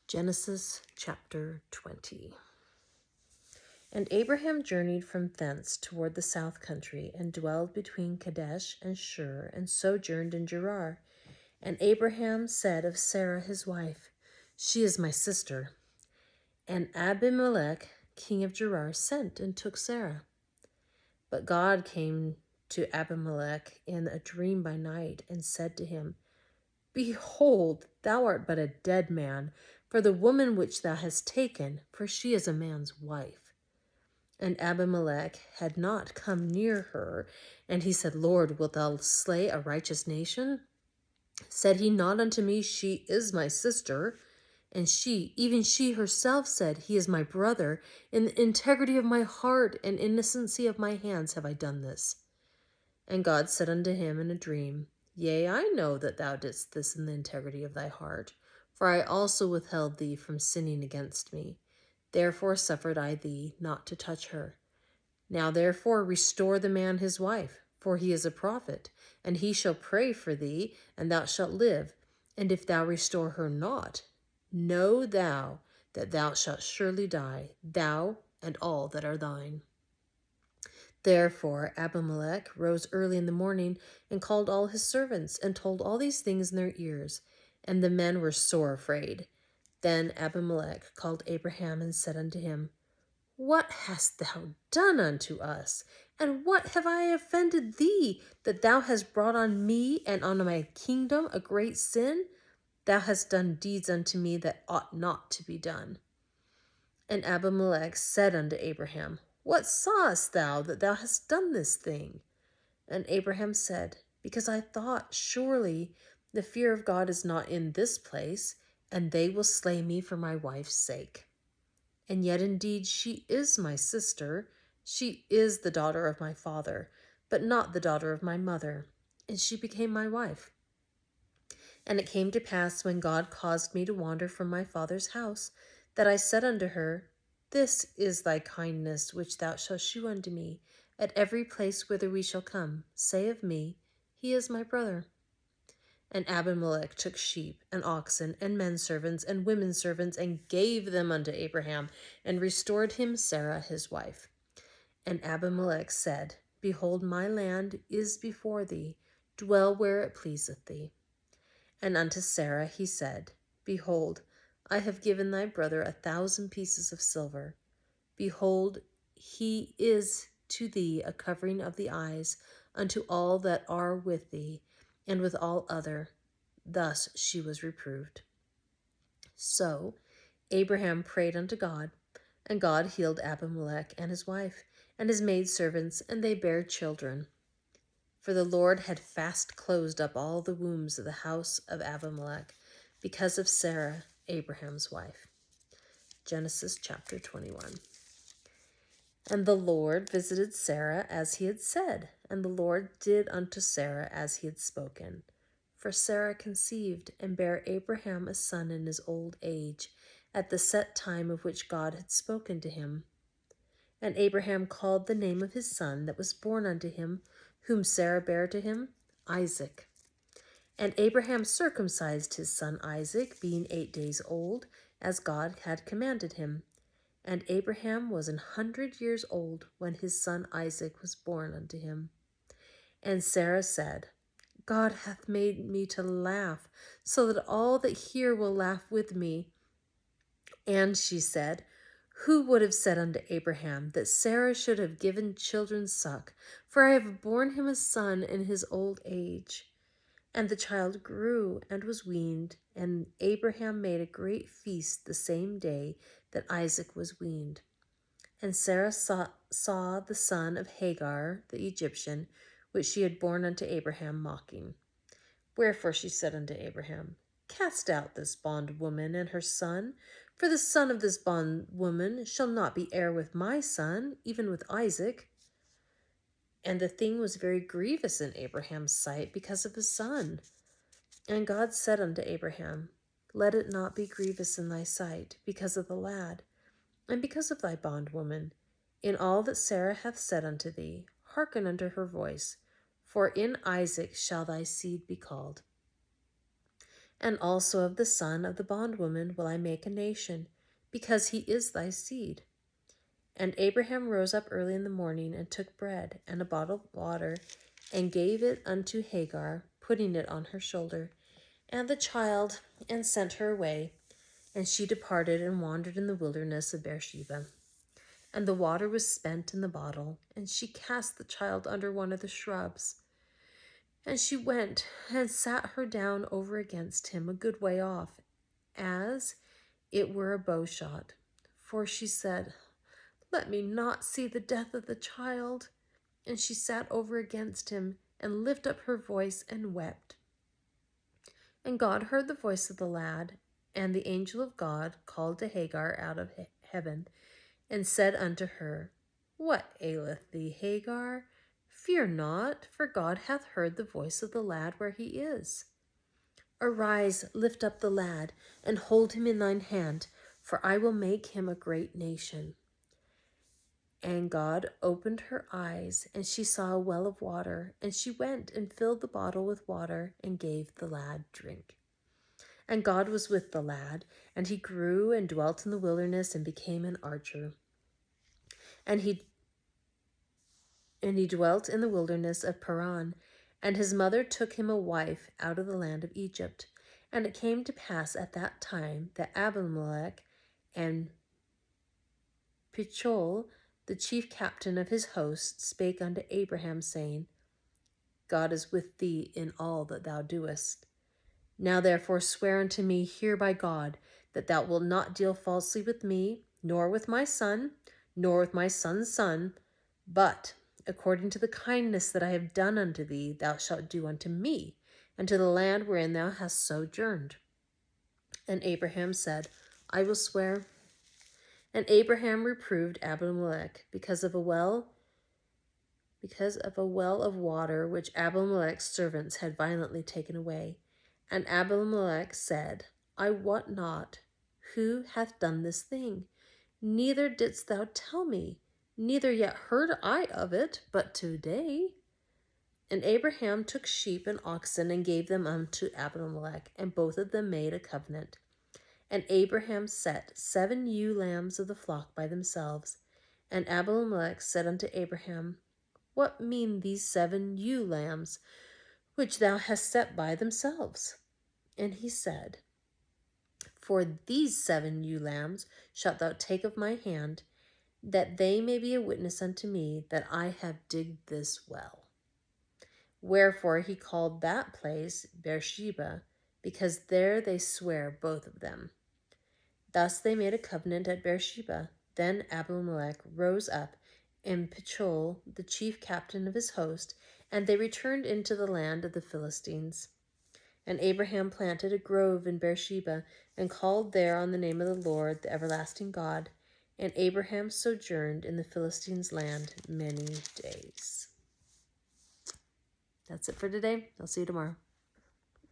Genesis chapter 20. And Abraham journeyed from thence toward the south country, and dwelled between Kadesh and Shur, and sojourned in Gerar. And Abraham said of Sarah his wife, She is my sister. And Abimelech, king of Gerar, sent and took Sarah. But God came to Abimelech in a dream by night, and said to him, Behold, thou art but a dead man, for the woman which thou hast taken, for she is a man's wife. And Abimelech had not come near her, and he said, Lord, wilt thou slay a righteous nation? Said he not unto me, She is my sister? And she, even she herself, said, He is my brother. In the integrity of my heart and innocency of my hands have I done this. And God said unto him in a dream, Yea, I know that thou didst this in the integrity of thy heart, for I also withheld thee from sinning against me. Therefore suffered I thee not to touch her. Now therefore restore the man his wife, for he is a prophet, and he shall pray for thee, and thou shalt live. And if thou restore her not, know thou that thou shalt surely die, thou and all that are thine. Therefore Abimelech rose early in the morning, and called all his servants, and told all these things in their ears. And the men were sore afraid. Then Abimelech called Abraham, and said unto him, What hast thou done unto us? And what have I offended thee, that thou hast brought on me and on my kingdom a great sin? Thou hast done deeds unto me that ought not to be done. And Abimelech said unto Abraham, What sawest thou that thou hast done this thing? And Abraham said, Because I thought, surely the fear of God is not in this place, and they will slay me for my wife's sake. And yet indeed she is my sister, she is the daughter of my father, but not the daughter of my mother, and she became my wife. And it came to pass, when God caused me to wander from my father's house, that I said unto her, This is thy kindness which thou shalt shew unto me. At every place whither we shall come, say of me, He is my brother. And Abimelech took sheep and oxen and men servants and women servants, and gave them unto Abraham, and restored him Sarah his wife. And Abimelech said, Behold, my land is before thee, dwell where it pleaseth thee. And unto Sarah he said, Behold, I have given thy brother 1,000 pieces of silver. Behold, he is to thee a covering of the eyes unto all that are with thee, and with all other. Thus she was reproved. So Abraham prayed unto God, and God healed Abimelech and his wife, and his maidservants, and they bare children. For the Lord had fast closed up all the wombs of the house of Abimelech, because of Sarah, Abraham's wife. Genesis chapter 21. And the Lord visited Sarah as he had said, and the Lord did unto Sarah as he had spoken. For Sarah conceived, and bare Abraham a son in his old age, at the set time of which God had spoken to him. And Abraham called the name of his son that was born unto him, whom Sarah bare to him, Isaac. And Abraham circumcised his son Isaac, being 8 days old, as God had commanded him. And Abraham was 100 years old when his son Isaac was born unto him. And Sarah said, God hath made me to laugh, so that all that hear will laugh with me. And she said, Who would have said unto Abraham that Sarah should have given children suck? For I have borne him a son in his old age. And the child grew and was weaned, and Abraham made a great feast the same day that Isaac was weaned. And Sarah saw the son of Hagar, the Egyptian, which she had borne unto Abraham, mocking. Wherefore she said unto Abraham, Cast out this bondwoman and her son, for the son of this bondwoman shall not be heir with my son, even with Isaac. And the thing was very grievous in Abraham's sight because of his son. And God said unto Abraham, Let it not be grievous in thy sight because of the lad, and because of thy bondwoman. In all that Sarah hath said unto thee, hearken unto her voice, for in Isaac shall thy seed be called. And also of the son of the bondwoman will I make a nation, because he is thy seed. And Abraham rose up early in the morning, and took bread and a bottle of water, and gave it unto Hagar, putting it on her shoulder, and the child, and sent her away. And she departed and wandered in the wilderness of Beersheba. And the water was spent in the bottle, and she cast the child under one of the shrubs. And she went and sat her down over against him a good way off, as it were a bow shot. For she said, Let me not see the death of the child. And she sat over against him, and lifted up her voice, and wept. And God heard the voice of the lad, and the angel of God called to Hagar out of heaven, and said unto her, What aileth thee, Hagar? Fear not, for God hath heard the voice of the lad where he is. Arise, lift up the lad, and hold him in thine hand, for I will make him a great nation. And God opened her eyes, and she saw a well of water, and she went and filled the bottle with water, and gave the lad drink. And God was with the lad, and he grew and dwelt in the wilderness, and became an archer. And he dwelt in the wilderness of Paran, and his mother took him a wife out of the land of Egypt. And it came to pass at that time that Abimelech and Pichol, the chief captain of his host, spake unto Abraham, saying, God is with thee in all that thou doest. Now therefore swear unto me here by God, that thou wilt not deal falsely with me, nor with my son, nor with my son's son, but according to the kindness that I have done unto thee, thou shalt do unto me, and to the land wherein thou hast sojourned. And Abraham said, I will swear. And Abraham reproved Abimelech because of a well of water which Abimelech's servants had violently taken away. And Abimelech said, I wot not who hath done this thing, neither didst thou tell me, neither yet heard I of it, but today. And Abraham took sheep and oxen, and gave them unto Abimelech, and both of them made a covenant. And Abraham set 7 ewe lambs of the flock by themselves. And Abimelech said unto Abraham, What mean these 7 ewe lambs, which thou hast set by themselves? And he said, For these 7 ewe lambs shalt thou take of my hand, that they may be a witness unto me that I have digged this well. Wherefore he called that place Beersheba, because there they swear both of them. Thus they made a covenant at Beersheba. Then Abimelech rose up, and Pichol, the chief captain of his host, and they returned into the land of the Philistines. And Abraham planted a grove in Beersheba, and called there on the name of the Lord, the everlasting God. And Abraham sojourned in the Philistines' land many days. That's it for today. I'll see you tomorrow.